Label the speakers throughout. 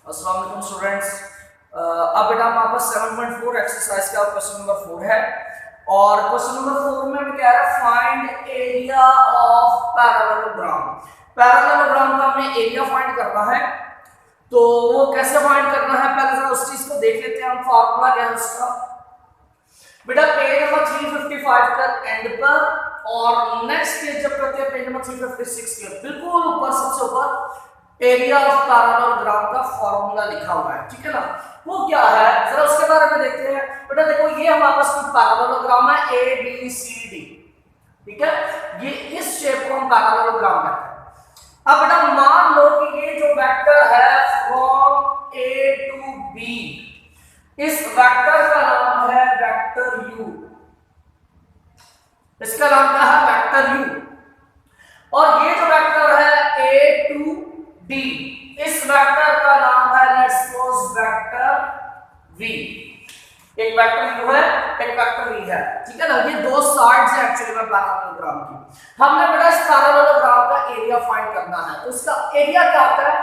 Speaker 1: अस्सलाम वालेकुम स्टूडेंट्स। अब बेटा हमारे पास 7.4 एक्सरसाइज का क्वेश्चन नंबर 4 है और क्वेश्चन नंबर 4 में हमें कह रहा है find area of parallelogram. Parallelogram का हमें एरिया फाइंड करना है, तो वो कैसे फाइंड करना है पहले जरा उस चीज को देख लेते हैं। हम फार्मूला क्या है उसका बेटा, पेज नंबर 355 का एंड पर और नेक्स्ट पेज जब करते हैं पेज नंबर 356 के बिल्कुल ऊपर सबसे ऊपर एरिया ऑफ पैरेललोग्राम का फॉर्मूला लिखा हुआ है, ठीक है ना। वो क्या है जरा उसके बारे में देखते हैं। बेटा देखो ये हमारे पास कोई पैरेललोग्राम है ए बी सी डी, ठीक है। ये इस शेप को हम पैरेललोग्राम कहते हैं। अब बेटा मान लो कि ये जो वेक्टर है फ्रॉम ए टू बी, इस वेक्टर का नाम है वेक्टर यू। इसका नाम क्या है वेक्टर यू। और ये जो वेक्टर है ए टू डी, इस वेक्टर का नाम है लेट्स सपोज वेक्टर v। एक वेक्टर u है, एक वेक्टर v है, ठीक है ना। ये दो साइड्स है एक्चुअली में पैरेललोग्राम की। हमने बेटा इस पैरेललोग्राम का एरिया फाइंड करना है, तो इसका एरिया क्या होता है,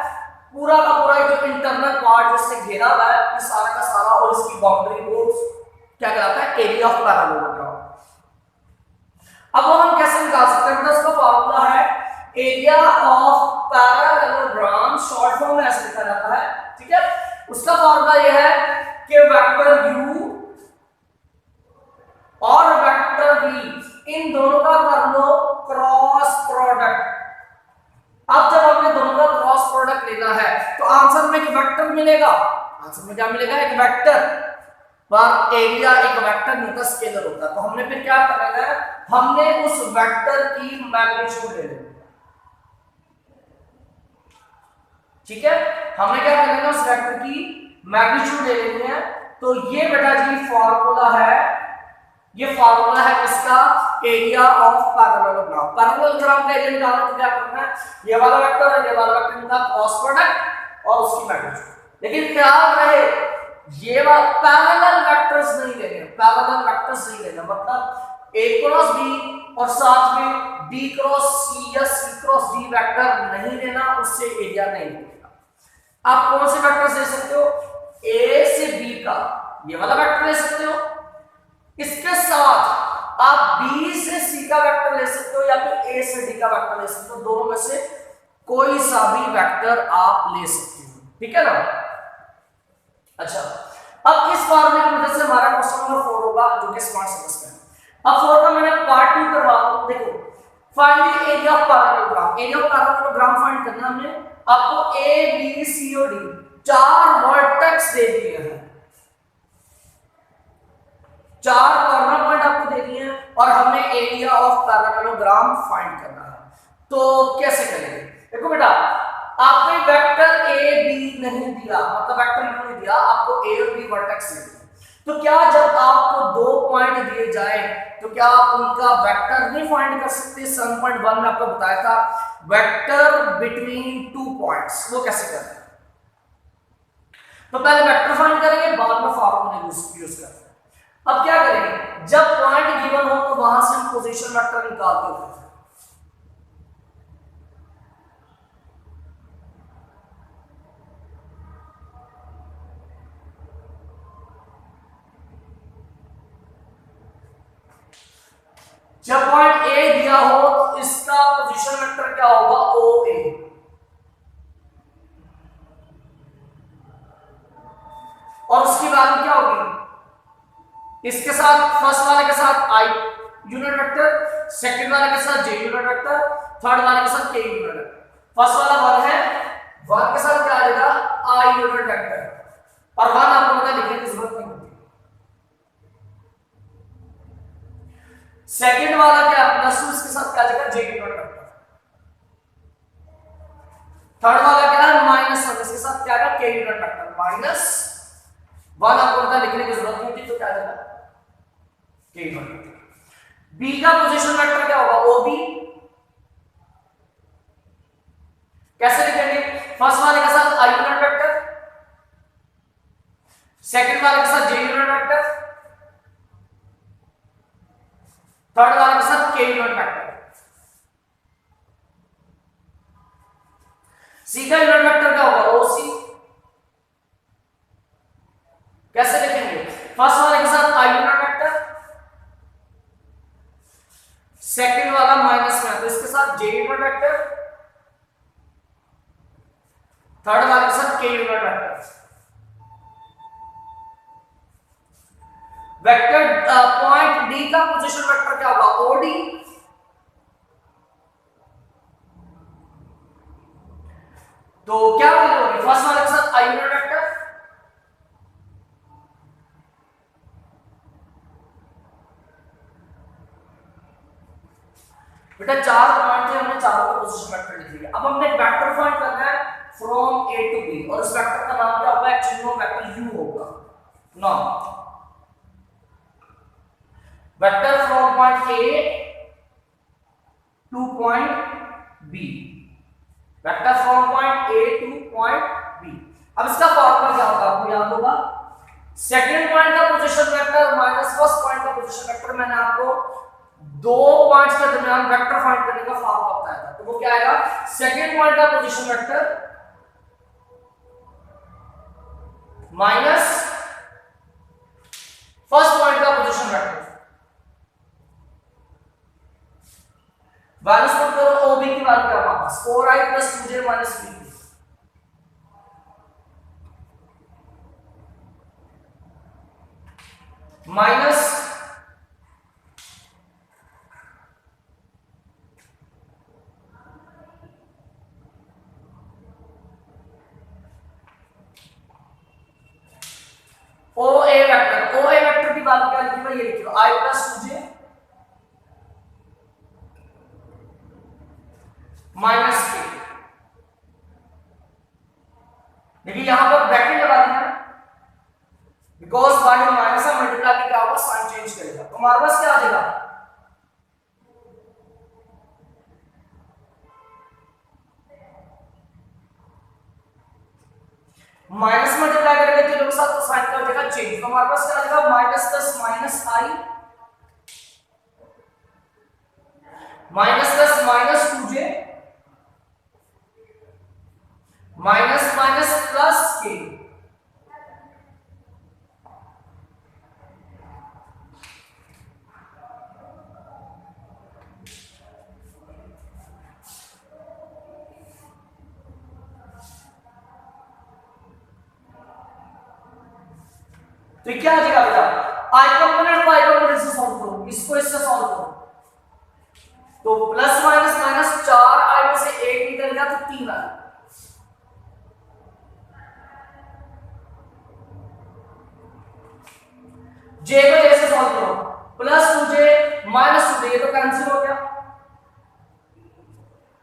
Speaker 1: पूरा का पूरा जो इंटरनल पार्ट जिससे घेरा हुआ है ये सारा का सारा और इसकी बाउंड्री को क्या कहलाता है एरिया ऑफ पैरेललोग्राम। अब वो हम कैसे निकाल सकते हैं, बेटा उसका फार्मूला है area of parallelogram, short form में ऐसे लिखा जाता है, ठीक है। उसका फार्मूला ये है कि वेक्टर u और वेक्टर v इन दोनों का कर लो क्रॉस प्रोडक्ट। अब जब हमने दोनों का क्रॉस प्रोडक्ट लेना है तो आंसर में एक वेक्टर मिलेगा। आंसर में क्या मिलेगा, एक वेक्टर। पर एरिया एक वेक्टर नहीं होता, स्केलर होता है। तो हमने फिर क्या करना है, हमने उस वेक्टर की मैग्नीट्यूड ले लेनी, ठीक है। हमने क्या करना है, उस वेक्टर की मैग्नीट्यूड ले लेनी है। तो ये बेटा जी फार्मूला है, ये फार्मूला है किसका, एरिया ऑफ पैरेललोग्राम। पैरेललोग्राम का एरिया निकालना तो क्या करना है, ये वाला वेक्टर है, ये वाला वेक्टर का क्रॉस प्रोडक्ट और उसकी मैग्नीट्यूड। लेकिन ख्याल रहे ये वाला पैरेलल वेक्टर्स नहीं लेने, पैरेलल वेक्टर्स नहीं लेना, मतलब a क्रॉस b और साथ में b क्रॉस c या c क्रॉस d वेक्टर नहीं लेना, उससे एरिया नहीं मिलेगा। आप कौन से वेक्टर्स ले सकते हो, a से b का ये वाला वेक्टर ले सकते हो, इसके साथ आप b से c का वेक्टर ले सकते हो या फिर a से d का वेक्टर ले सकते हो। दोनों में से कोई सा भी वेक्टर आप ले सकते हो, ठीक है ना। अच्छा, अब इस फॉर्मूले की मदद से हमारा क्वेश्चन नंबर 4 होगा जो कि स्मार्ट समझते हैं। अब 4 का मैंने पार्ट 2 करवा दूं। देखो find the area of parallelogram. Area of parallelogram find करना हमने आपको a b c और d चार वर्टेक्स दे दिए हैं, चार कॉर्नर पॉइंट आपको दे दिए हैं और हमने एरिया ऑफ पैरेललोग्राम फाइंड करना है। तो कैसे करेंगे, देखो बेटा आपको वेक्टर ए बी नहीं दिया, मतलब वेक्टर यू नहीं दिया, आपको ए और बी वर्टेक्स दिए। तो क्या जब आपको दो पॉइंट दिए जाए तो क्या आप उनका वेक्टर नहीं फाइंड कर सकते। 7.1 में आपको बताया था वेक्टर बिटवीन टू पॉइंट्स, वो कैसे करते हैं। तो पहले वेक्टर फाइंड करेंगे, बाद में फार्मूला यूज करते हैं। अब क्या करेंगे, जब पॉइंट गिवन हो तो वहां से हम पोजीशन वेक्टर निकालते हैं। जब पॉइंट ए दिया हो तो इसका पोजीशन वेक्टर क्या होगा, ओ ए। और उसकी वैल्यू क्या होगी, इसके साथ फर्स्ट वाले के साथ आई यूनिट वेक्टर, सेकंड वाले के साथ जे यूनिट वेक्टर, थर्ड वाले के साथ के यूनिट वेक्टर। फर्स्ट वाला 1 है, 1 के साथ क्या आ जाएगा आई यूनिट वेक्टर और 1 आपको पता लिखने की जरूरत नहीं होती। सेकंड वाला क्या प्लस 2, इसके साथ क्या आ जाएगा जे यूनिट वेक्टर। थर्ड वाला क्या है माइनस 1, इसके साथ क्या आएगा के यूनिट वेक्टर। माइनस 1 आपको पता लिखने की जरूरत नहीं होती, तो क्या आ जाएगा के यूनिट वेक्टर। बी का पोजीशन वेक्टर क्या होगा, ओ बी। कैसे लिखेंगे, फर्स्ट वाले के साथ आई यूनिट वेक्टर, सेकंड वाले के साथ जे यूनिट वेक्टर, थर्ड वाले के साथ के यूनिट वेक्टर। सी का यूनिट वेक्टर क्या होगा, ओसी। थर्ड वाले के साथ k unit vector. Vector point D का पोजीशन वेक्टर क्या होगा, ओडी। तो क्या वैल्यू होगी फर्स्ट वाले के साथ आई यूनिट वेक्टर, बेटा चार पॉइंट थे, हमने चारों का पोजीशन वेक्टर लिख लिया। अब हमने वेक्टर फाइंड करना है फ्रॉम ए टू बी, और इस वेक्टर का नाम क्या होगा, एक्चुअली वो वेक्टर यू होगा। Now vector from point A to point B, vector from point A to point B. अब इसका फॉर्मूला क्या होगा, आपको याद होगा, सेकंड पॉइंट का position vector minus first point का पोजीशन वेक्टर। मैंने आपको दो पॉइंट्स के दरमियान वेक्टर फाइंड करने का फॉर्मूला बताया था, तो वो क्या आएगा, सेकंड पॉइंट का position vector minus first point का पोजीशन वेक्टर। वैल्यूज पुट करो, OB की वैल्यू क्या होगा, 4i + 2j - b minus OA vector. OA vector की वैल्यू क्या लिखी है, ये लिखिए I + 2j - k। देखिए यहां पर ब्रैकेट लगा दिया, बिकॉज बाय माइनस का मल्टीप्लाई क्या होगा, साइन चेंज करेगा, तो हमारे पास क्या आ जाएगा, माइनस मल्टीप्लाई करेंगे तीनों के साथ तो साइन का हो जाएगा चेंज, तो हमारे पास क्या आ जाएगा, minus plus minus I minus plus minus 2j minus minus plus k। तो क्या आ जाएगा बेटा, आई कंपोनेंट को आई कंपोनेंट से सॉल्व करो, इसको इससे सॉल्व करो, तो प्लस माइनस माइनस 4i में से 1 निकल गया तो 3i, j को जैसे सॉल्व करो, प्लस 2j माइनस 2j, ये तो कैंसिल हो गया,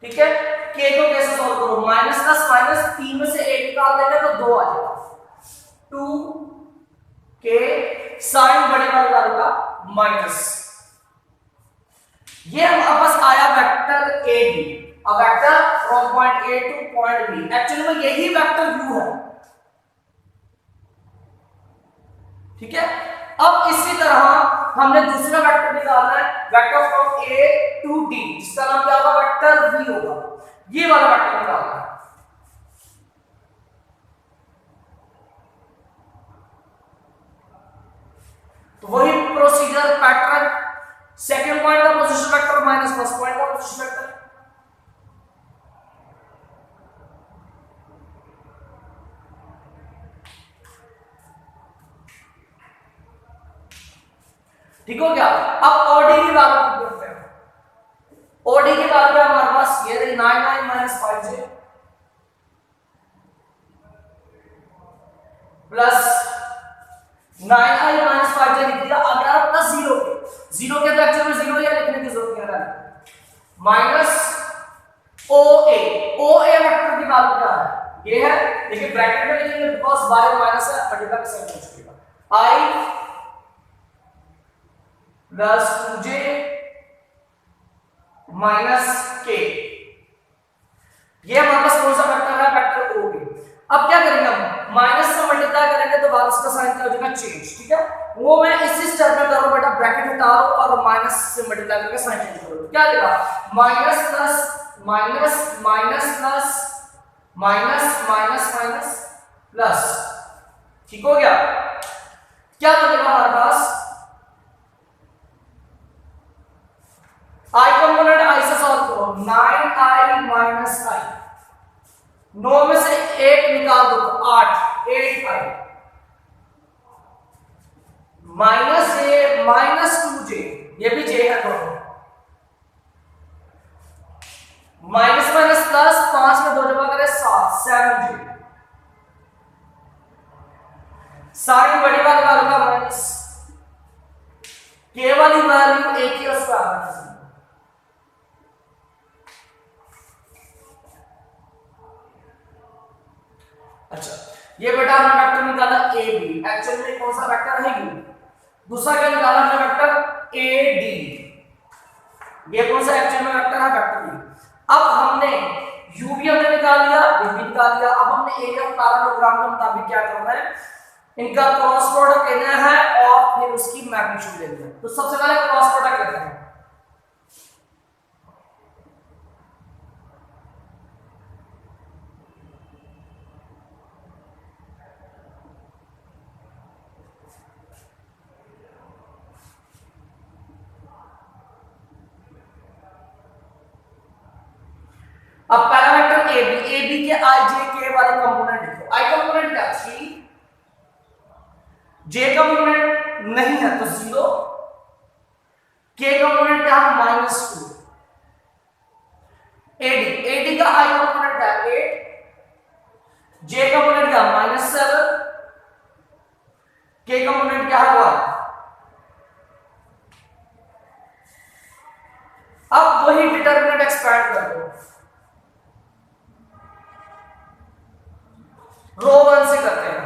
Speaker 1: ठीक है। k को कैसे सॉल्व करो, माइनस प्लस माइनस 3 में से 1 निकाल देंगे तो 2 आ जाएगा, 2k साइन बड़े वाले वाले का माइनस, ये हमारे पास आया vector AB, a vector from point A two point B, actually में यही वेक्टर U है, ठीक है। अब इसी तरह हमने दूसरा वेक्टर निकालना है, vector from A to D, जिसका नाम क्या होगा, वेक्टर V होगा, ये वाला वेक्टर निकालना है। तो वही प्रोसीजर पैटर्न, सेकंड पॉइंट का position vector minus first point का पोजीशन वेक्टर, ठीक हो गया। अब OD की वैल्यू करते हैं, OD की वैल्यू हमारे पास ये रही 9i - 5j plus 9i - 5j लिख दिया, आ गया प्लस 0 के, 0 के अंदर एक्चुअली 0 या लिखने की जरूरत नहीं है, माइनस OA वेक्टर की वैल्यू क्या है, ये है, देखिए ब्रैकेट में लिखेंगे बिकॉज़ बाय माइनस है, मल्टीप्लाई से हो जाएगा, I plus 2j minus k, ये हमारे पास कौन सा वेक्टर है, वेक्टर OB। अब क्या करेंगे हम, माइनस से मल्टीप्लाई करेंगे तो बाद इसका साइन क्या हो जाएगा, चेंज, ठीक है। वो मैं इसी स्टेप में कर रहा हूं बेटा, ब्रैकेट हटाओ और माइनस से मल्टीप्लाई करके साइन चेंज करो, क्या आ जाएगा, minus plus minus minus plus minus minus minus plus, ठीक हो गया। क्या बनेगा हमारे पास, आई कंपोनेंट आई से सॉल्व करो, 9i - i, 9 में से एक निकाल दो तो 8, 8i माइनस जे माइनस 2j, ये भी j है दोनों, माइनस माइनस प्लस, 5 में 2 जमा करें 7, 7j, साइन बड़ी वाली वैल्यू का माइनस, के वाली वैल्यू एक ही उसका आना। अच्छा, ये बेटा हमने वेक्टर निकाला ए बी, एक्चुअली में कौन सा वेक्टर है यू, दूसरा क्या निकाला हमने वेक्टर ए डी, ये कौन सा एक्चुअल में वेक्टर है वेक्टर बी। अब हमने यू भी हमने निकाल लिया, वी भी निकाल लिया, अब हमने एरिया ऑफ पैरेललोग्राम के मुताबिक क्या करना है, इनका क्रॉस प्रोडक्ट लेना है और फिर उसकी मैग्नीट्यूड लेनी है। तो सबसे पहले क्रॉस प्रोडक्ट लेते हैं। अब पहला वेक्टर ए बी के आई जे के वाले कंपोनेंट लिखो। आई कंपोनेंट क्या 3, जे कंपोनेंट नहीं है तो 0, के कंपोनेंट क्या है -2, एडी का आई कंपोनेंट क्या 8, जे कंपोनेंट क्या -7, के कंपोनेंट क्या है 1। अब वही डिटरमिनेंट एक्सपैंड कर दो, रो 1 से करते हैं।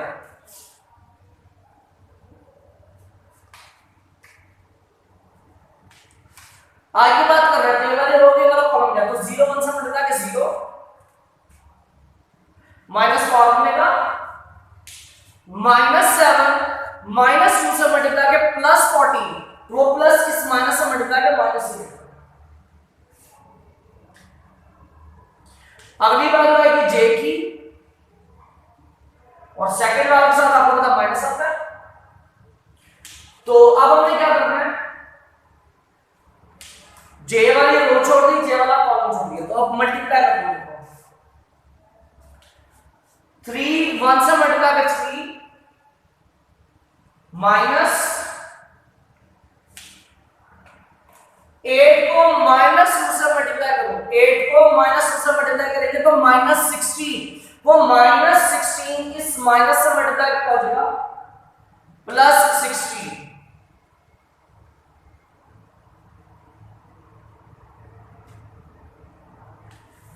Speaker 1: आगे बात कर रहे थे ये वाले रो ये वाला कॉलम क्या, तो 0 1 से मल्टीप्लाई के 0 माइनस फॉर्म में का -7 -2 से मल्टीप्लाई के +14, वो प्लस इस माइनस से मल्टीप्लाई के -8। अगली वैल्यू आएगी जे की और सेकंड वैल्यू के साथ आपको पता माइनस आता है। तो अब हमने क्या करना है, जे वाली रो छोड़ दी, जे वाला कॉलम छोड़ दिया, तो अब मल्टीप्लाई कर दो। 3 1 से मल्टीप्लाई कर 3 माइनस 8 को -2 से मल्टीप्लाई करो, 8 को -2 से मल्टीप्लाई करेंगे तो -16, वो -16 इस माइनस से मल्टीप्लाई कर जाएगा +16।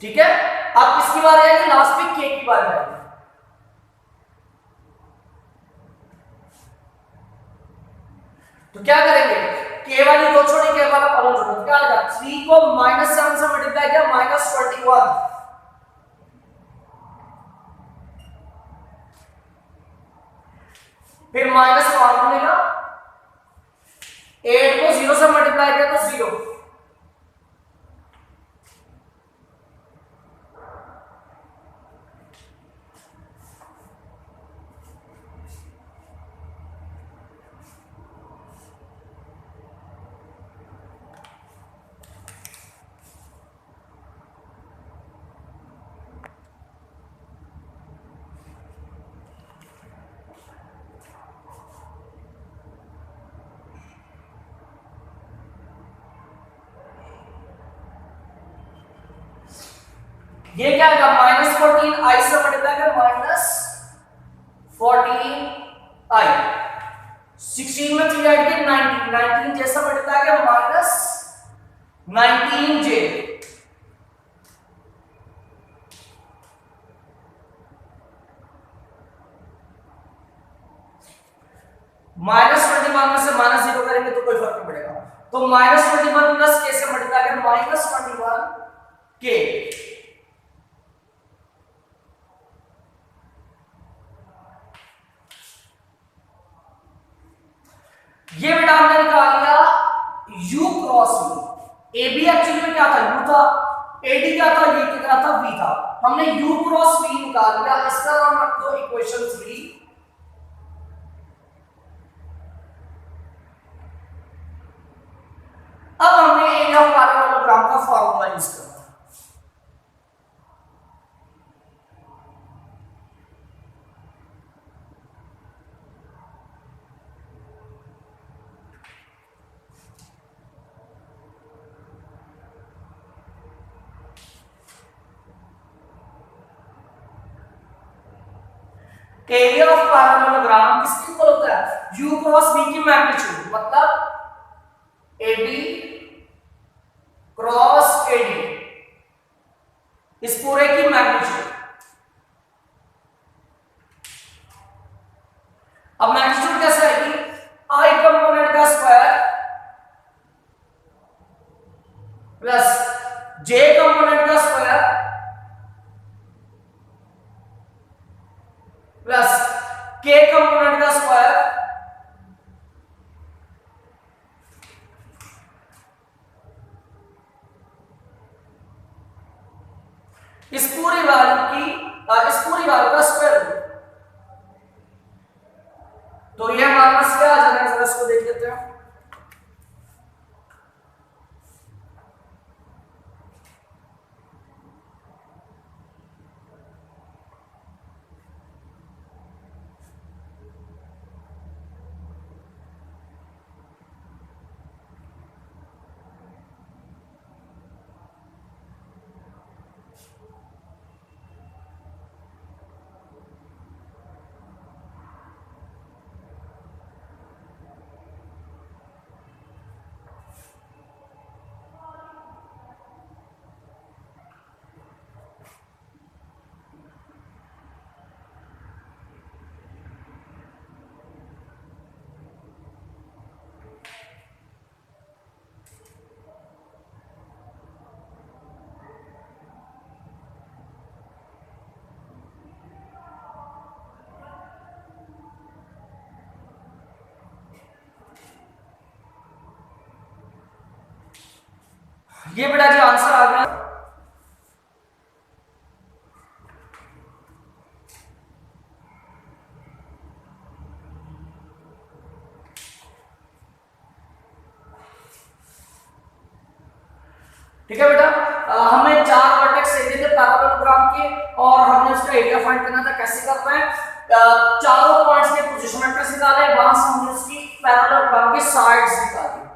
Speaker 1: ठीक है, अब किसकी बारी आएगी, लास्ट में के की बारी आएगी। तो क्या करेंगे, के वाली रो छोड़ी, के वाला कॉलम छोड़ो, तो क्या आएगा 3 को -7 से मल्टीप्लाई किया -21, फिर -1 बनेगा, 8 को 0 से मल्टीप्लाई किया तो 0, ये क्या आएगा -14 आई से मल्टीप्लाई कर -14i, 16 में 3 ऐड किया 19, 19 जैसा मल्टीप्लाई कर -19j, -21 में से -0 करेंगे तो कोई फर्क नहीं पड़ेगा, तो -21 प्लस k से मल्टीप्लाई कर -21k। ये बेटा हमने निकाल लिया u cross v। A B actually में क्या था, u था, एडी क्या था, ये क्या था, v था। हमने u क्रॉस v निकाल लिया, इसका नाम रख दो इक्वेशन 3। अब हमने एरिया ऑफ पैरेललोग्राम का फार्मूला यूज करना है। एरिया ऑफ पैरेललोग्राम किसके इक्वल होता है, u क्रॉस v की मैग्नीट्यूड, मतलब ad क्रॉस ad, इस पूरे की मैग्नीट्यूड। अब मैग्नीट्यूड कैसे आएगी, i कंपोनेंट का स्क्वायर प्लस j कंपोनेंट का स्क्वायर प्लस k कंपोनेंट का स्क्वायर इस पूरी वैल्यू का स्क्वायर रूट। तो ये हमारे पास क्या आ जाएगा, जरा इसको देख लेते हैं। ये बेटा जो आंसर आ गया, ठीक है बेटा। हमें 4 वर्टेक्स एरिया थे पैरेललोग्राम के और हमने उसका एरिया फाइंड करना था। कैसे करना है, चारों पॉइंट्स के पोजीशन वेक्टर्स निकाले, वहां से हमने उसकी पैरेललोग्राम की साइड्स निकाली,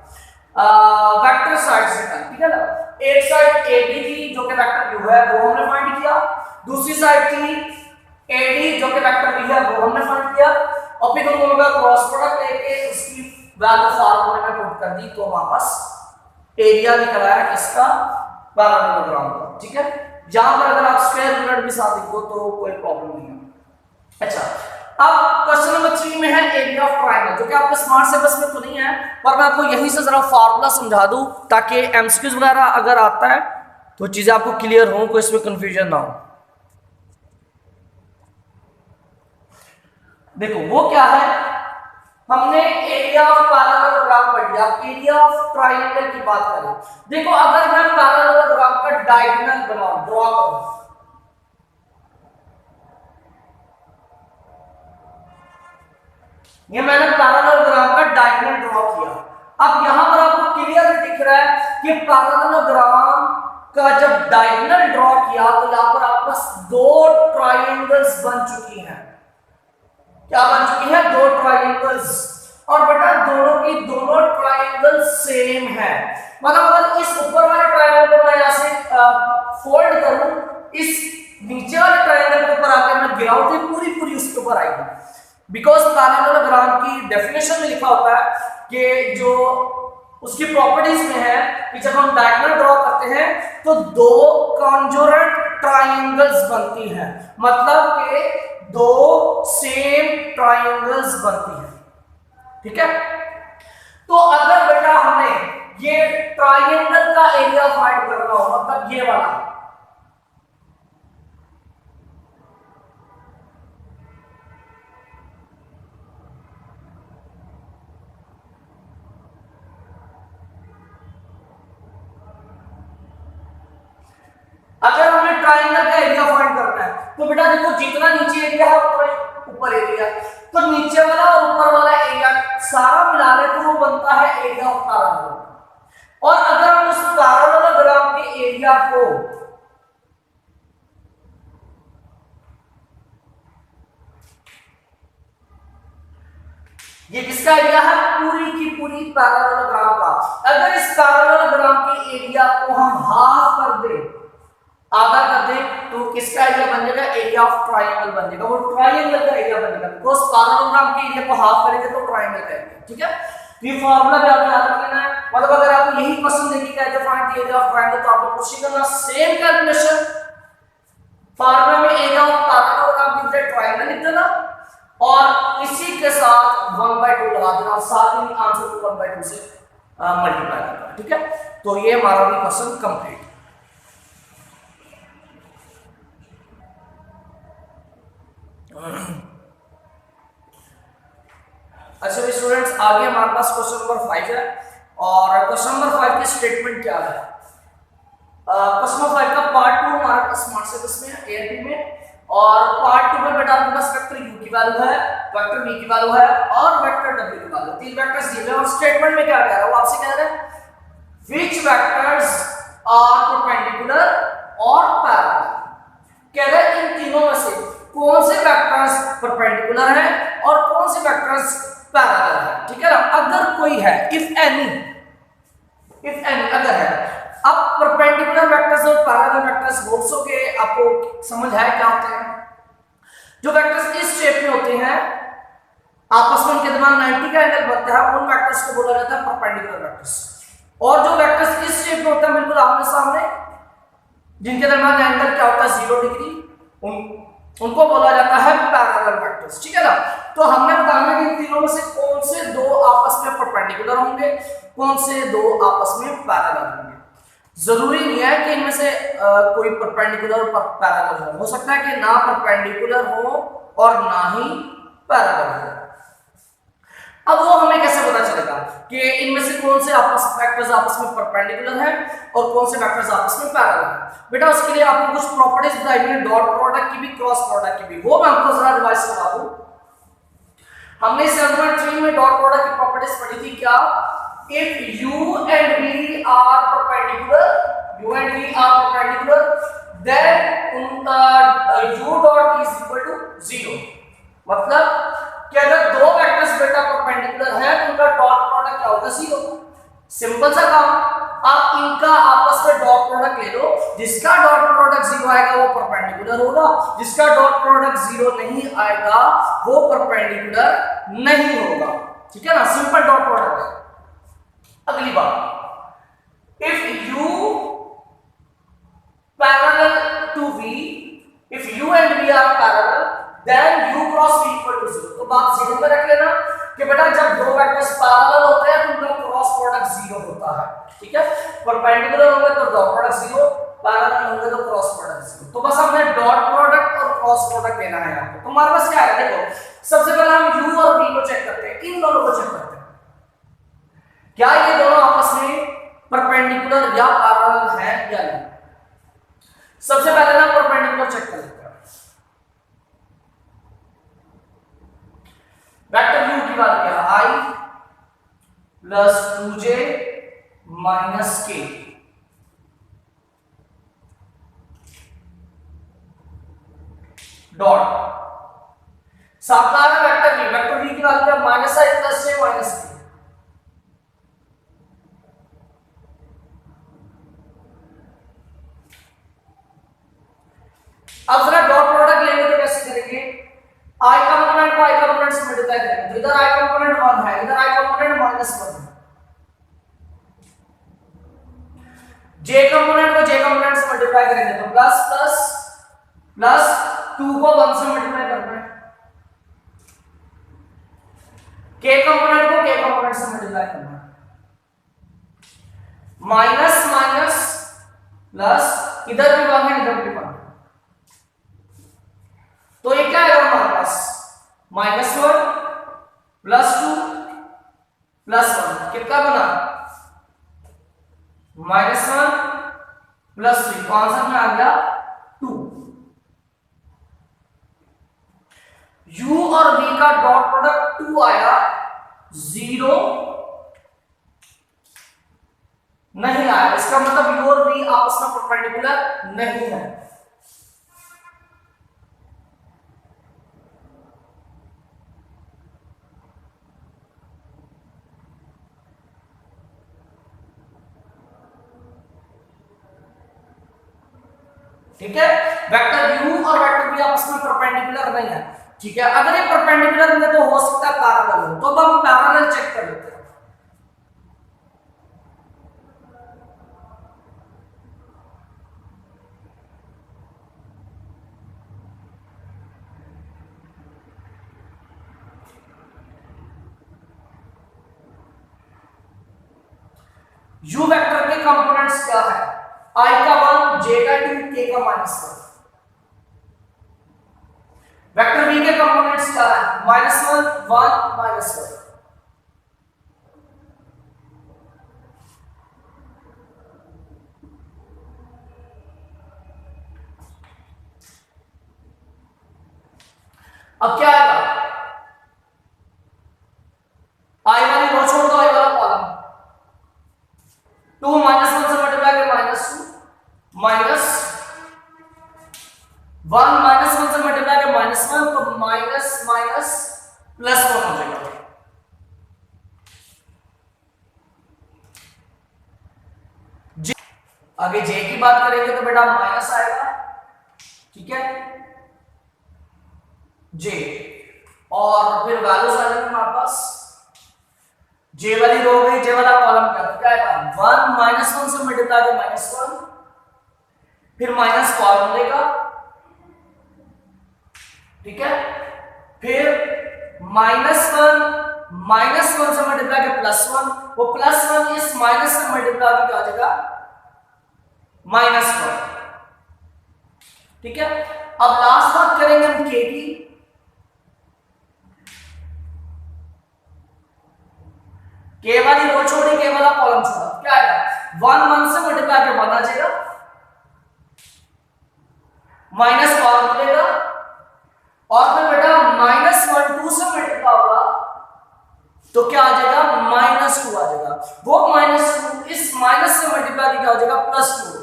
Speaker 1: वेक्टर साइड्स निकाली, ठीक है ना। एक साइड AB थी जो कि वेक्टर u है, वो हमने फाइंड किया। दूसरी साइड थी AD जो कि वेक्टर v है, वो हमने फाइंड किया। और फिर दोनों का क्रॉस प्रोडक्ट लेके उसकी वैल्यू फार्मूले में पुट कर दी, तो वापस एरिया निकल आया किसका, पैरेललोग्राम का, ठीक है। जहां पर अगर आप स्क्वायर यूनिट भी साथ लिख दो तो कोई प्रॉब्लम नहीं है। अच्छा, अब क्वेश्चन नंबर 3 में है एरिया ऑफ ट्रायंगल, जो कि आपके स्मार्ट सिलेबस में तो नहीं है, पर मैं आपको यहीं से जरा फार्मूला समझा दूं ताकि एमसीक्यूज वगैरह अगर आता है तो चीजें आपको क्लियर हो, कोई इसमें कंफ्यूजन ना हो। देखो वो क्या है, हमने एरिया ऑफ पैरेललोग्राम पढ़ लिया, एरिया ऑफ ट्रायंगल की बात करें। देखो अगर मैं पैरेललोग्राम का डायगोनल बनाऊं, ड्रॉ करूं, ये मैंने पैरेललोग्राम का डायगोनल ड्रॉ किया। अब यहां पर आपको क्लियर दिख रहा है कि पैरेललोग्राम का जब डायगोनल ड्रॉ किया तो यहां पर आपके पास 2 ट्रायंगल्स बन चुकी हैं। क्या बन चुकी है, 2 ट्रायंगल्स। और बेटा दोनों की दोनों ट्रायंगल सेम है, मतलब अगर इस ऊपर वाले ट्रायंगल को मैं यहां से फोल्ड करूं, इस नीचे वाले ट्रायंगल के ऊपर आकर मैं गिराऊं तो पूरी पूरी उसके ऊपर आएगी। बिकॉज पैरेललोग्राम की डेफिनेशन में लिखा होता है कि जो उसकी प्रॉपर्टीज में है कि जब हम डायगोनल ड्रॉ करते हैं तो 2 कॉन्जोरेंट ट्रायंगल्स बनती हैं, मतलब कि 2 सेम ट्रायंगल्स बनती हैं, ठीक है। तो अगर बेटा हमें ये ट्रायंगल का एरिया फाइंड करना हो, मतलब ये वाला, अगर हमें ट्रायंगल का एरिया फाइंड करना है तो बेटा देखो जितना नीचे एरिया है उतना ऊपर एरिया, तो नीचे वाला और ऊपर वाला एरिया सारा मिला ले तो वो बनता है एरिया ऑफ पैरेललोग्राम। और अगर हम उस पैरेललोग्राम के एरिया को ये किसका एरिया है, पूरी की पूरी पैरेललोग्राम का, अगर इस पैरेललोग्राम के एरिया को हम हाफ कर दें, आधा कर दें, तो किसका एरिया बन जाएगा, एरिया ऑफ ट्राइंगल बन जाएगा, वो ट्राइंगल का एरिया बनेगा, बिकॉज़ पैरेललोग्राम के एरिया को हाफ करेंगे तो ट्राइंगल का एरिया। ठीक है, ये फार्मूला भी आपको याद रखना है। मतलब अगर आपको यही क्वेश्चन देखिए क्या है, find the area of triangle, तो आपको कोशिश करना सेम कैलकुलेशन, फार्मूला में एरिया ऑफ पैरेललोग्राम की जगह ट्राइंगल लिख देना और इसी के साथ 1/2 लगा देना और साथ ही आंसर को 1/2 से मल्टीप्लाई करना। ठीक है, तो ये हमारा भी क्वेश्चन कंप्लीट। अच्छा स्टूडेंट्स, आगे हमारे पास क्वेश्चन नंबर 5 है और क्वेश्चन नंबर 5 की स्टेटमेंट क्या है। क्वेश्चन नंबर 5 का पार्ट 2 हमारे पास स्मार्ट सिलेबस में है एआरपी में, और पार्ट 2 में बेटा आपके पास वेक्टर u की वैल्यू है, वेक्टर v की वैल्यू है और वेक्टर w की वैल्यू, तीन वेक्टर्स दिए हैं। और स्टेटमेंट में क्या कह रहा है, वो आपसे कह रहा है व्हिच वेक्टर्स आर परपेंडिकुलर और पैरेलल, कह रहा है इन तीनों में से कौन से वेक्टर्स परपेंडिकुलर हैं और कौन से वेक्टर्स पैरेलल हैं। ठीक है ना, अगर कोई है, इफ एनी अगर है। अब परपेंडिकुलर वेक्टर्स और पैरेलल वेक्टर्स बोल्सो के आपको समझ है क्या होते हैं। जो वेक्टर्स इस शेप में होते हैं आपस में उनके दरमियान 90 का एंगल बनता है, उन वेक्टर्स को बोला जाता है परपेंडिकुलर वेक्टर्स। और जो वेक्टर्स इस शेप में होते हैं बिल्कुल आमने सामने, जिनके दरमियान एंगल क्या होता है 0 डिग्री, उनको बोला जाता है पैरेलल वेक्टर्स। ठीक है ना, तो हमने बताना कि इन तीनों में से कौन से दो आपस में परपेंडिकुलर होंगे, कौन से दो आपस में पैरेलल होंगे। जरूरी नहीं है कि इनमें से कोई परपेंडिकुलर और पैरेलल हो सकता है कि ना परपेंडिकुलर हो और ना ही पैरेलल हो। अब वो हमें कैसे पता चलेगा कि इनमें से कौन से वेक्टर्स आपस में परपेंडिकुलर हैं और कौन से वेक्टर्स आपस में पैरेलल हैं। बेटा उसके लिए आपको कुछ प्रॉपर्टीज बताई है, डॉट प्रोडक्ट की भी, क्रॉस प्रोडक्ट की भी, वो मैं आपको जरा रिवाइज करा दूं। हमने सेगमेंट 3 में डॉट प्रोडक्ट की प्रॉपर्टीज पढ़ी थी क्या, if u and v are perpendicular, then u dot is equal to 0। मतलब कि अगर दो वेक्टर्स बेटा परपेंडिकुलर हैं तो उनका डॉट प्रोडक्ट क्या होगा, 0। सिंपल सा काम, आप इनका आपस में डॉट प्रोडक्ट ले लो, जिसका डॉट प्रोडक्ट 0 आएगा वो परपेंडिकुलर होगा, जिसका डॉट प्रोडक्ट 0 नहीं आएगा वो परपेंडिकुलर नहीं होगा। ठीक है ना, सिंपल डॉट प्रोडक्ट है। अगली बात, if u parallel to v, if u and v are parallel, then u cross v equal to 0। तो बात ज़हन में रख लेना कि बेटा जब दो वेक्टर्स पैरेलल होते हैं तो उनका क्रॉस प्रोडक्ट 0 होता है। ठीक है, परपेंडिकुलर होंगे तो डॉट प्रोडक्ट 0, पैरेलल होंगे तो क्रॉस प्रोडक्ट 0। तो बस हमने डॉट प्रोडक्ट और क्रॉस प्रोडक्ट लेना है आपको। तो हमारे पास क्या है, देखो सबसे पहले हम u और v को चेक करते हैं, इन दोनों को चेक करते हैं क्या ये दोनों आपस में परपेंडिकुलर या पैरेलल हैं या नहीं। सबसे पहले ना परपेंडिकुलर चेक कर लेते हैं। वेक्टर u की वैल्यू क्या है, i plus 2j minus k, dot सामने वेक्टर v की वैल्यू क्या, minus i plus j minus k। अब जरा डॉट प्रोडक्ट लेंगे तो कैसे करेंगे, i कंपोनेंट को i कंपोनेंट से मल्टीप्लाई करेंगे, तो इधर i कंपोनेंट 1 है, इधर i कंपोनेंट -1 है, j कंपोनेंट को j कंपोनेंट से मल्टीप्लाई करेंगे तो प्लस प्लस प्लस 2 को 1 से मल्टीप्लाई करना है, k कंपोनेंट को k कंपोनेंट से मल्टीप्लाई करना है, माइनस माइनस प्लस, इधर भी 1 है इधर भी 1, तो ये क्या है हमारे पास -1 प्लस 2 प्लस 1 कितना बना, -1 प्लस 3, तो आंसर में आ गया 2। u और v का डॉट प्रोडक्ट 2 आया, 0 नहीं आया, इसका मतलब u और v आपस में परपेंडिकुलर नहीं है। ठीक है, वेक्टर u और वेक्टर v आपस में परपेंडिकुलर नहीं है, ठीक है। अगर ये परपेंडिकुलर नहीं है तो हो सकता है पैरेलल हो, तो अब हम पैरेलल चेक कर लेते हैं। u वेक्टर के कंपोनेंट्स क्या है, i का 1, j का 2, k का -1। वेक्टर v के कंपोनेंट्स क्या है, -1, 1, -1। अब क्या आएगा, i वाली रो छोड़ दो, i वाला कॉलम, 2 -1 से मल्टीप्लाई कर -2, -1 -1 से मल्टीप्लाई कर -1, तो माइनस माइनस प्लस 1 हो जाएगा। आगे j की बात करेंगे तो बेटा माइनस आएगा, ठीक है, j, और फिर वैल्यूज आ जाएंगे हमारे पास, j वाली रो गई, j वाला कॉलम क्या आएगा, 1 -1 से मल्टीप्लाई कर -1, फिर माइनस कॉलम देगा, ठीक है, फिर -1 से मल्टीप्लाई कर +1, वो +1 इस माइनस से मल्टीप्लाई करके आ जाएगा -1, ठीक है। अब लास्ट बात करेंगे हम k की, k वाली रो छोड़ी, k वाला कॉलम छोड़ा, क्या आएगा, 1 1 से मल्टीप्लाई करके 1 आ जाएगा, माइनस कॉलम मिलेगा, और फिर बेटा -1 2 से मल्टीप्लाई होगा तो क्या आ जाएगा, -2 आ जाएगा, वो -2 इस माइनस से मल्टीप्लाई क्या हो जाएगा, +2।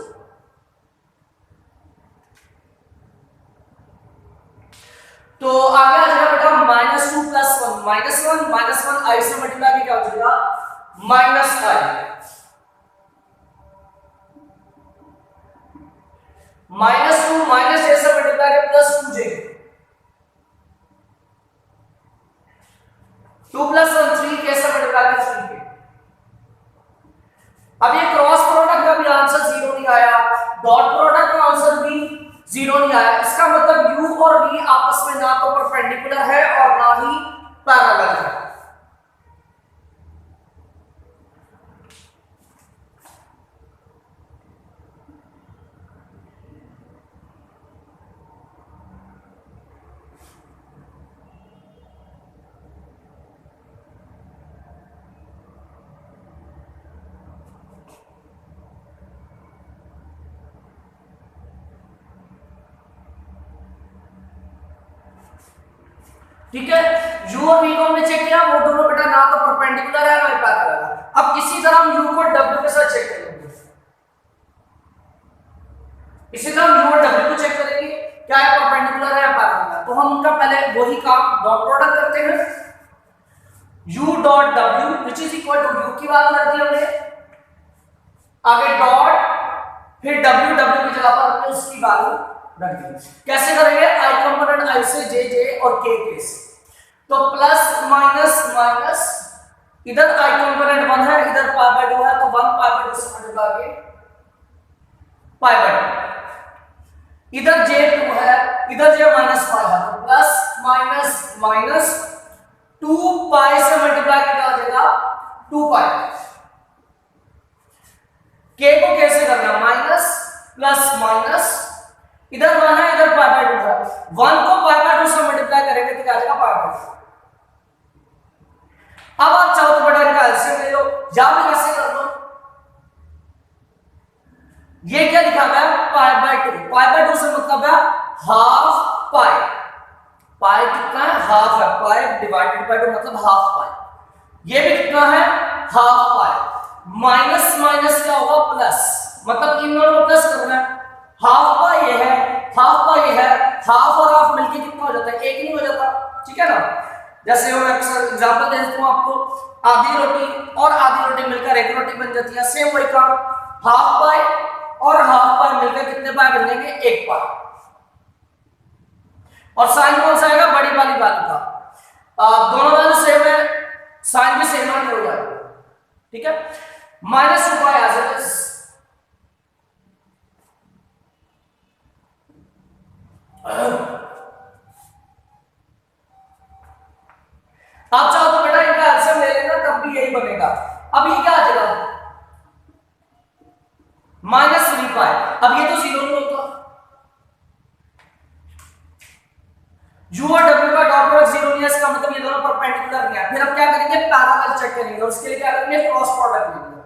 Speaker 1: तो आगे आ जाएगा बेटा -2 + 1, -1 i से मल्टीप्लाई क्या हो जाएगा, -i, -2 -j से मल्टीप्लाई कर +2j, 2 + 1 3, k से मल्टीप्लाई कर 3k। अब ये क्रॉस प्रोडक्ट का भी आंसर 0 नहीं आया, डॉट प्रोडक्ट का आंसर भी 0 नहीं आया, इसका मतलब u और v आपस में ना तो परपेंडिकुलर है और ना ही पैरेलल है। ठीक है, u और v को हमने चेक किया, वो दोनों बेटा ना तो परपेंडिकुलर है ना पैरेलल है। अब इसी तरह हम u को w के साथ चेक करेंगे, इसी तरह हम u और w को चेक करेंगे, क्या है परपेंडिकुलर है या पैरेलल है। तो हम उनका पहले वही काम डॉट प्रोडक्ट करते हैं, u dot w which is equal to u की बात कर दी हमने, आगे डॉट, फिर w w की जगह पर हमने उसकी वैल्यू रख दी। कैसे करेंगे, i कंपोनेंट i से j j और k k से, तो प्लस माइनस माइनस, इधर i कंपोनेंट 1 है, इधर π/2 है, तो 1 π/2 से मल्टीप्लाई के π/2, इधर j 2 है, इधर j -π है, तो प्लस माइनस माइनस 2π से मल्टीप्लाई किया आ जाएगा 2π। k को कैसे करना, माइनस प्लस माइनस, इधर 1 है, इधर π/2 है, 1 को π/2 से मल्टीप्लाई करेंगे तो क्या आ जाएगा π/2। अब आप चाहो तो बेटा इनका एलसीएम ले लो, या फिर ऐसे कर लो, ये क्या लिखा हुआ है, π/2, π/2 से मतलब है हाफ पाई, पाई कितना है, हाफ है, पाई डिवाइडेड बाय 2 मतलब हाफ पाई, ये भी कितना है, हाफ पाई, माइनस माइनस क्या होगा, प्लस, मतलब इन दोनों को प्लस करना है, हाफ पाई ये है, हाफ पाई ये है, हाफ और हाफ मिलके कितना हो जाता है, एक नहीं हो जाता, ठीक है ना। जैसे मैं एग्जांपल दे देता हूं आपको, आधी रोटी और आधी रोटी मिलकर एक रोटी बन जाती है, सेम वही काम, हाफ पाई और हाफ पाई मिलकर कितने पाई बन जाएंगे, एक पाई, और साइन कौन सा आएगा, बड़ी वाली वैल्यू का। दोनों वैल्यू सेम है, साइन भी सेम हो जाएगा, ठीक है। -2 पाई एज इट इज, आप चाहो तो बेटा इनका एल्सियम ले लेना, तब भी यही बनेगा। अब ये क्या आ जाएगा, -3 पाई। अब ये तो जीरो नहीं होता, u और w का डॉट प्रोडक्ट जीरो नहीं है, इसका मतलब ये दोनों परपेंडिकुलर नहीं है। फिर अब क्या करेंगे, पैरेलल चेक करेंगे, और उसके लिए क्या करेंगे, क्रॉस प्रोडक्ट लेंगे।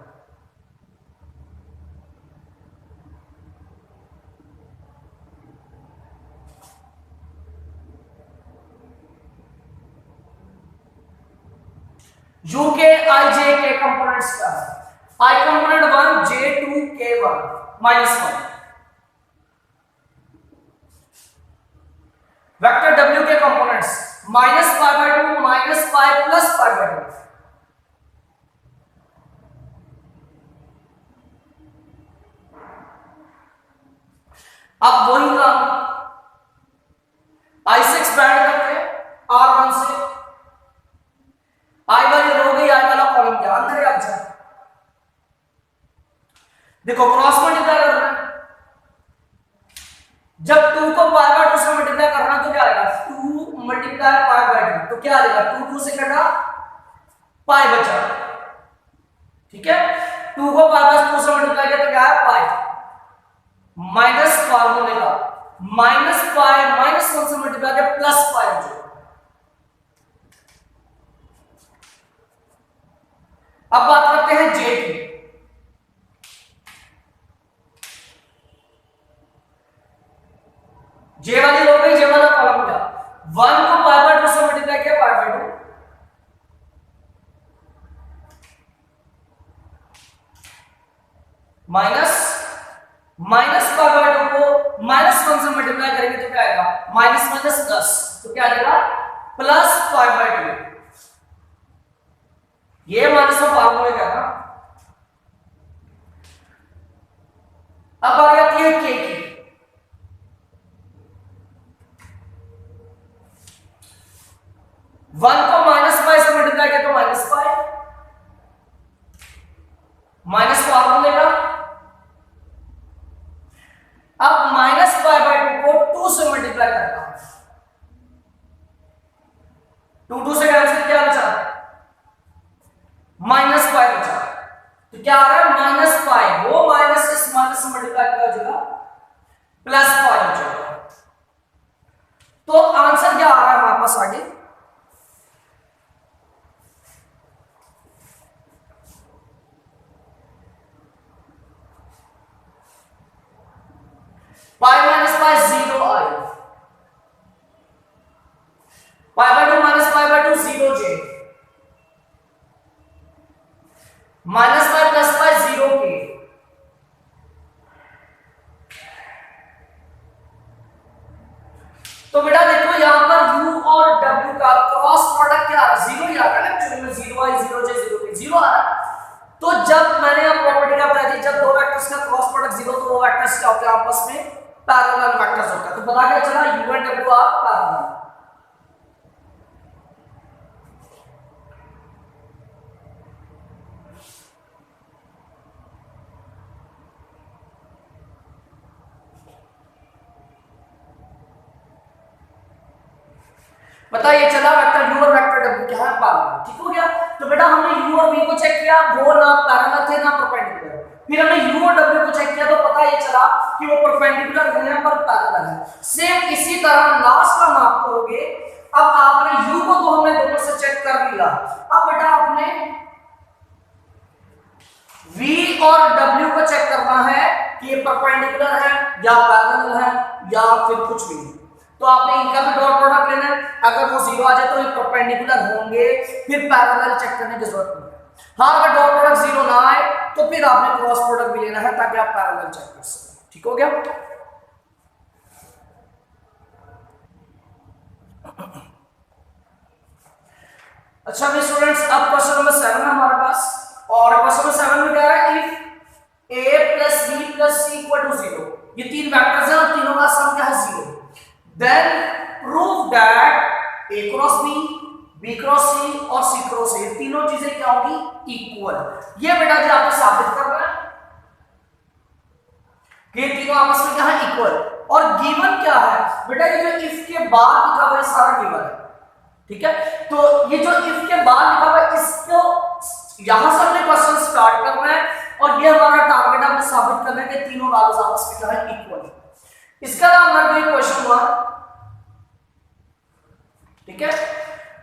Speaker 1: u के i j के कंपोनेंट्स क्या है, i component 1, j 2, k 1 -1। Vector w के कंपोनेंट्स -π/2 -π + π/2। अब वही काम i से एक्सपैंड करते हैं r1 से, आई वाली रो गई, आई वाला कॉलम क्या अंदर आ जाए। देखो क्रॉस मल्टीप्लाई कर रहे हैं, जब 2 को π/2 से मल्टीप्लाई करना तो क्या आएगा, 2 × π/2, तो क्या आएगा, 2 2 से कटा, पाई बचा, ठीक है। 2 को π/2 से मल्टीप्लाई किया तो क्या है, पाई माइनस फार्मूले का -π -1 से मल्टीप्लाई किया प्लस पाई हो जाएगा। अब बात करते हैं जे की, जे वाली हो गई, जे वाला कॉलम क्या, 1 को π/2 से मल्टीप्लाई किया π/2, माइनस π/2 को -1 से मल्टीप्लाई करेंगे तो क्या आएगा, -10, तो क्या आ जाएगा, प्लस π/2। ये माइनस का फार्मूला क्या था। अब आ जाती है के की, वन को -π से मल्टीप्लाई किया तो -π, माइनस फार्मूले का। अब -π/2 को 2 से मल्टीप्लाई करता हूं, 2 से कैंसिल, क्या बचा, -π बचा, तो क्या आ रहा है, -π, वो माइनस इस माइनस से मल्टीप्लाई किया जाएगा, प्लस π हो जाएगा। तो आंसर क्या आ रहा है हमारे पास आगे, π - π 0i, π/2 -π/2 0j, -π + π 0k। तो बेटा देखो यहां पर u और w का क्रॉस प्रोडक्ट क्या आ रहा है, 0 ही आ रहा है, एक्चुअली में 0i 0j 0k 0 आ रहा है। तो जब मैंने यहां प्रॉपर्टी का बताया थी, जब दो वेक्टर्स का क्रॉस प्रोडक्ट 0 तो वो वेक्टर्स क्या होते हैं, आपस में पैरेलल वेक्टर्स होता है। तो पता क्या चला, u और w आर पैरेलल। पता ये चला वेक्टर u और वेक्टर w क्या है, पैरेलल, ठीक हो गया। तो बेटा हमने u और v को चेक किया, वो ना पैरेलल थे ना परपेंडिकुलर। फिर हमने u और w को चेक किया तो पता ये चला कि वो परपेंडिकुलर नहीं है पर पैरेलल है। सेम इसी तरह लास्ट का आप करोगे। अब आपने u को तो हमने दोनों से चेक कर लिया, अब बेटा आपने v और w को चेक करना है कि ये परपेंडिकुलर है या पैरेलल है या फिर कुछ भी। तो आपने इनका भी डॉट प्रोडक्ट लेना है, अगर वो 0 आ जाए तो ये परपेंडिकुलर होंगे, फिर पैरेलल चेक करने की जरूरत नहीं है। हाँ अगर डॉट प्रोडक्ट 0 ना आए तो फिर आपने क्रॉस प्रोडक्ट भी लेना है ताकि आप पैरेलल चेक कर सकें, ठीक हो गया। अच्छा भी स्टूडेंट्स, अब क्वेश्चन नंबर 7 है हमारे पास, और क्वेश्चन नंबर 7 में क्या है, इफ a + b + c = 0, ये तीन वेक्टर्स हैं और तीनों का सम क्या है 0, देन प्रूव ए क्रॉस बी क्रॉस सी और सी क्रॉस ए, तीनों चीजें क्या होगी, इक्वल। ये बेटा जी आपको साबित करना है कि तीनों आपस में क्या है, इक्वल। और गिवन क्या है बेटा, ये जो इफ के बाद लिखा हुआ है सारा गिवन है, ठीक है। तो ये जो इफ के बाद लिखा हुआ है, इसको यहां से हमने क्वेश्चन स्टार्ट करना है और ये हमारा टारगेट हमने साबित करना है कि तीनों वैल्यूज आपस में क्या है, इक्वल। इसका नाम रख दिया क्वेश्चन 1, ठीक है।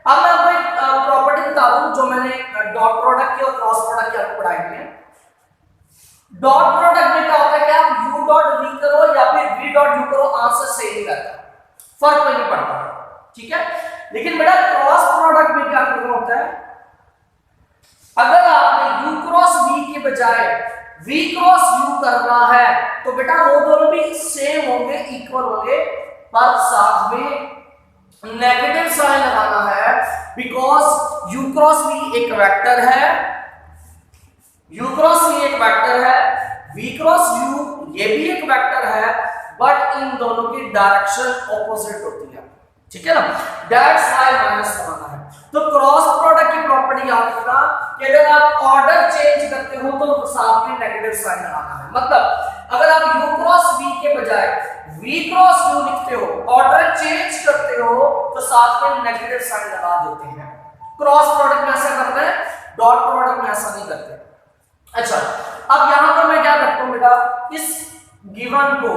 Speaker 1: अब मैं आपको एक प्रॉपर्टी बता दूं जो मैंने डॉट प्रोडक्ट की और क्रॉस प्रोडक्ट की आपको पढ़ाई है। डॉट प्रोडक्ट में क्या होता है कि आप u डॉट v करो या फिर v डॉट u करो, आंसर सेम ही रहता है, फर्क नहीं पड़ता, ठीक है। लेकिन बेटा क्रॉस प्रोडक्ट में क्या करना होता है, अगर आपने u क्रॉस v के बजाय v क्रॉस u करना है तो बेटा वो दोनों भी सेम होंगे, इक्वल होंगे, पर साथ में नेगेटिव साइन लगाना है, बिकॉज u क्रॉस v एक वेक्टर है, u क्रॉस v एक वेक्टर है, v क्रॉस u ये भी एक वेक्टर है, बट इन दोनों की डायरेक्शन ऑपोजिट होती है, ठीक है ना। दैट्स व्हाई माइनस लगाना है। तो क्रॉस प्रोडक्ट की प्रॉपर्टी याद रखना कि अगर आप ऑर्डर चेंज करते हो तो साथ में नेगेटिव साइन लगाना है। मतलब अगर आप u क्रॉस v के बजाय v क्रॉस u लिखते हो, ऑर्डर चेंज करते हो तो साथ में नेगेटिव साइन लगा देते हैं। क्रॉस प्रोडक्ट में ऐसा करते हैं, डॉट प्रोडक्ट में ऐसा नहीं करते। अच्छा, अब यहां पर मैं क्या करता हूं बेटा, इस गिवन को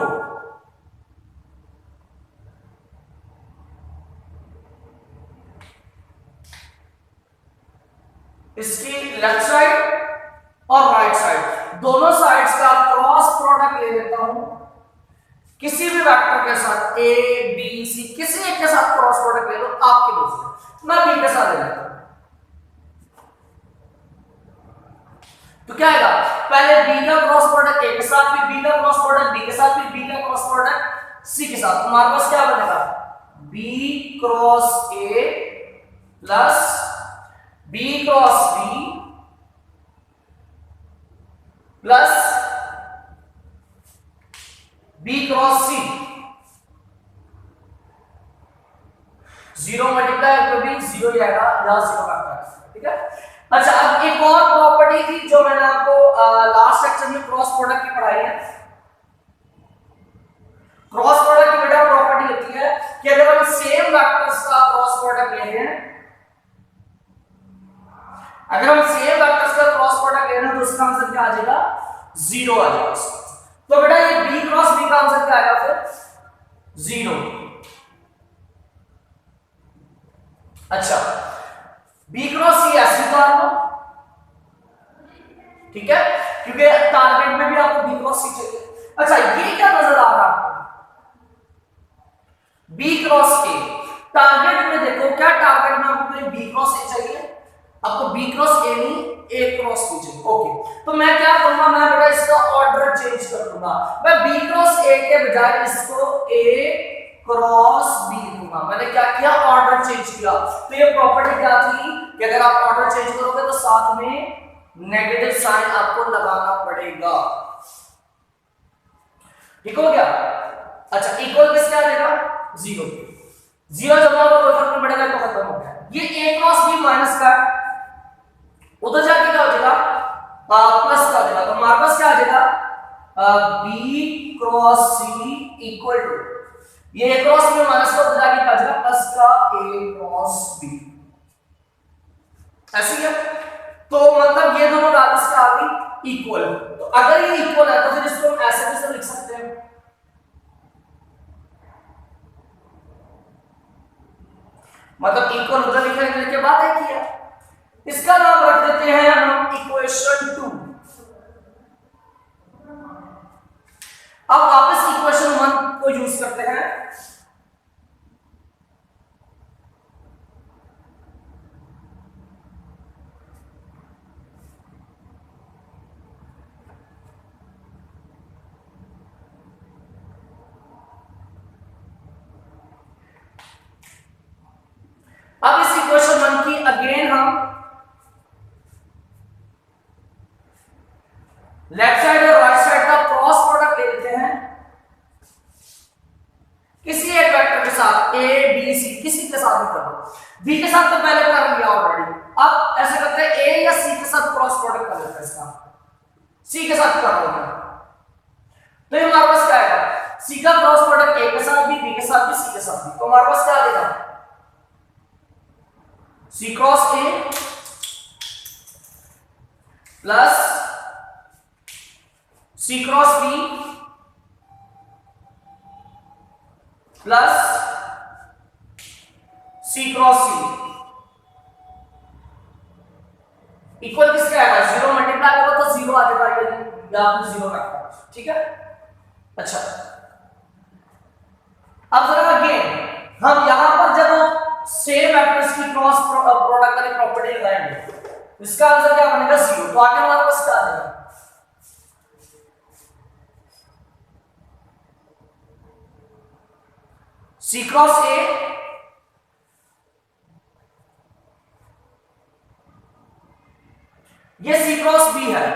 Speaker 1: इसकी लेफ्ट साइड और राइट साइड दोनों साइड्स का क्रॉस प्रोडक्ट ले लेता हूं, किसी भी वेक्टर के साथ a b c किसी एक के साथ क्रॉस प्रोडक्ट ले लो, आपके दोस्त मैं b के साथ ले लेता हूं। तो क्या आएगा, पहले b का क्रॉस प्रोडक्ट a के साथ, फिर b का क्रॉस प्रोडक्ट b के साथ, फिर b का क्रॉस प्रोडक्ट c के साथ। हमारे पास क्या बनेगा, b cross a plus b cross b plus b cross c, 0 multiply कभी 0 ही आएगा, यहां 0 काटना है, ठीक है। अच्छा, अब एक और प्रॉपर्टी थी जो मैंने आपको लास्ट लेक्चर में क्रॉस प्रोडक्ट की पढ़ाई है। क्रॉस प्रोडक्ट की बेटा प्रॉपर्टी होती है कि अगर हम सेम वेक्टर्स का क्रॉस प्रोडक्ट ले रहे हैं, अगर हम सेम वेक्टर्स का क्रॉस प्रोडक्ट ले रहे हैं तो उसका आंसर क्या आ जाएगा, 0 आ जाएगा। तो बेटा ये b क्रॉस b का आंसर क्या आएगा फिर, 0। अच्छा, b क्रॉस c ऐसे उतार लो, ठीक है, क्योंकि टारगेट में भी आपको b क्रॉस c चाहिए। अच्छा, ये क्या नजर आ रहा है आपको, b क्रॉस a, टारगेट में देखो क्या टारगेट में आपको b क्रॉस a चाहिए, आपको b क्रॉस a नहीं a क्रॉस b चाहिए। ओके, तो मैं क्या करूंगा, मैं बेटा इसका ऑर्डर चेंज कर दूंगा, मैं b क्रॉस a के बजाय इसको a क्रॉस b दूंगा। मैंने क्या किया, ऑर्डर चेंज किया। तो ये प्रॉपर्टी क्या थी कि अगर आप ऑर्डर चेंज करोगे तो साथ में नेगेटिव साइन आपको लगाना पड़ेगा, ठीक हो गया। अच्छा, इक्वल किसके आ जाएगा, 0 0 जब आप कोई फर्क नहीं पड़ेगा तो खत्म हो गया। ये a क्रॉस b माइनस का उधर जाके क्या हो जाएगा, प्लस का हो जाएगा। तो हमारे पास क्या आ जाएगा, b cross c equal to, ये a क्रॉस b माइनस का उधर जाके क्या आ जाएगा, प्लस का a क्रॉस b, ऐसे ही है। तो मतलब ये दोनों वैल्यूज क्या आ गई, इक्वल। तो अगर ये इक्वल है तो फिर इसको हम ऐसे भी लिख सकते हैं, मतलब इक्वल उधर लिखने के बाद है किया, इसका नाम रख देते हैं हम इक्वेशन 2। अब वापस इक्वेशन 1 को यूज करते हैं। अब इस इक्वेशन 1 की अगेन हम लेफ्ट साइड और राइट साइड का क्रॉस प्रोडक्ट ले लेते हैं, किसी एक वेक्टर के साथ a b c किसी के साथ ही कर दो। बी के साथ तो पहले कर लिया ऑलरेडी, अब ऐसे करते हैं ए या सी के साथ क्रॉस प्रोडक्ट कर लेते हैं इसका, सी के साथ कर लेंगे। तो ये हमारे पास क्या आएगा, सी का क्रॉस प्रोडक्ट ए के साथ भी, बी के साथ भी, सी के साथ भी, तो हमारे पास क्या आ जाएगा, C cross A plus C cross B plus C cross C equal किसके आएगा, जीरो मल्टीप्लाई होगा तो जीरो आ जाएगा, ये आपने जीरो रखा, ठीक है। अच्छा अब जरा अगेन हम यहां पर जब सेम वेक्टर्स की क्रॉस प्रोडक्ट वाली प्रॉपर्टी लगाएंगे, इसका आंसर क्या बनेगा, जीरो। तो आगे हमारे पास क्या आ जाएगा, सी क्रॉस ए ये सी क्रॉस बी है,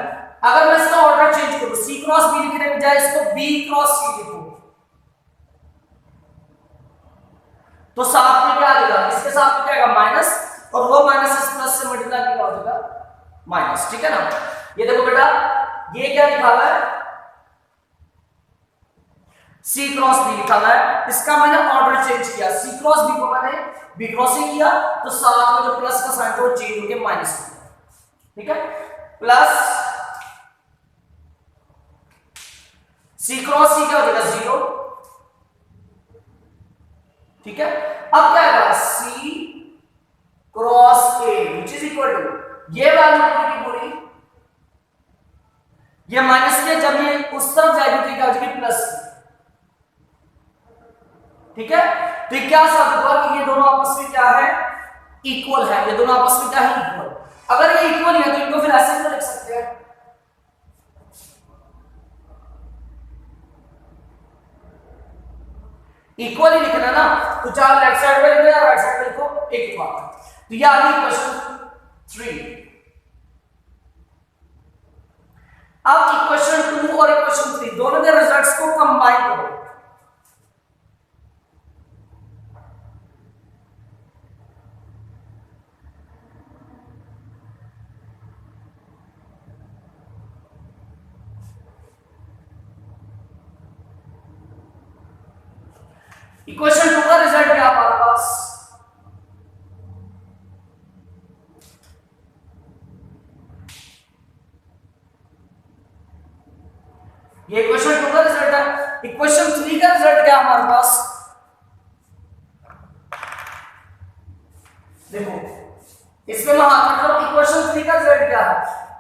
Speaker 1: अगर मैं इसका ऑर्डर चेंज करूं, सी क्रॉस बी लिखने के बजाय इसको बी क्रॉस सी लिखूं, तो साथ में क्या आ जाएगा, इसके साथ में क्या आएगा माइनस, और वो माइनस इस प्लस से मल्टीप्लाई किया हो जाएगा माइनस, ठीक है ना। ये देखो बेटा ये क्या लिखा हुआ है, सी क्रॉस बी लिखा हुआ है, इसका मैंने ऑर्डर चेंज किया, सी क्रॉस बी को मैंने बी क्रॉस सी किया, तो साथ में जो प्लस का साइन था वो चेंज होकर माइनस हो गया, ठीक है। प्लस सी क्रॉस सी क्या हो जाएगा, जीरो, ठीक है। अब क्या आएगा, C cross A which is equal to, ये वैल्यू पूरी की पूरी ये माइनस के, जब ये उस तरफ जाएगी तो क्या हो जाएगी प्लस, ठीक है। तो ये क्या साबित हुआ कि ये दोनों आपस में क्या है, इक्वल है, ये दोनों आपस में क्या है, इक्वल। अगर ये इक्वल है तो इनको फिर ऐसे भी लिख सकते हैं, इक्वल ही लिखना ना, तो चाहे लेफ्ट साइड में लिखो या राइट साइड में लिखो, एक ही बात है। तो ये आ गई क्वेश्चन 3। अब इक्वेशन 2 और इक्वेशन 3 दोनों के रिजल्ट्स को कंबाइन करो, इक्वेशन 2 का रिजल्ट क्या हमारे पास, ये इक्वेशन 2 का रिजल्ट है। इक्वेशन 3 का रिजल्ट क्या हमारे पास, देखो इसमें मैं हाथ रख रहा हूं, इक्वेशन 3 का रिजल्ट क्या है,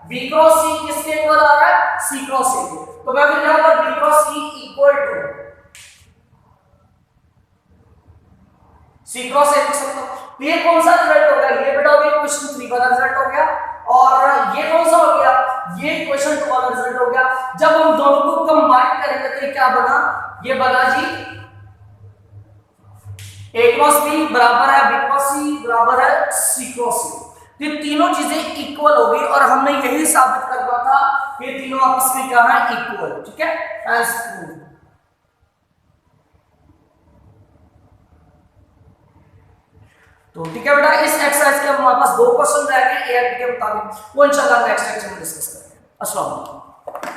Speaker 1: बी क्रॉस सी किसके इक्वल आ रहा है, सी क्रॉस सी के, तो मैं फिर यहां पर B cross C equal to C cross A लिख सकता हूं। तो ये कौन सा रिजल्ट हो गया, ये बेटा हो गया इक्वेशन 3 वाला रिजल्ट हो गया, और ये कौन सा हो गया, ये इक्वेशन 2 वाला रिजल्ट हो गया। जब हम दोनों को कंबाइन करेंगे तो ये क्या बना, ये बना जी ए क्रॉस बी बराबर है बी क्रॉस सी बराबर है सी क्रॉस सी। तो ये तीनों चीजें इक्वल हो गई, और हमने यही साबित करना था कि ये तीनों आपस में क्या है, इक्वल, ठीक है, एज प्रूव। तो ठीक है बेटा, इस एक्सरसाइज के हमारे पास 2 क्वेश्चन रह गए एआईटी के मुताबिक, वो इंशाल्लाह नेक्स्ट लेक्चर में डिस्कस करेंगे। अस्सलाम वालेकुम।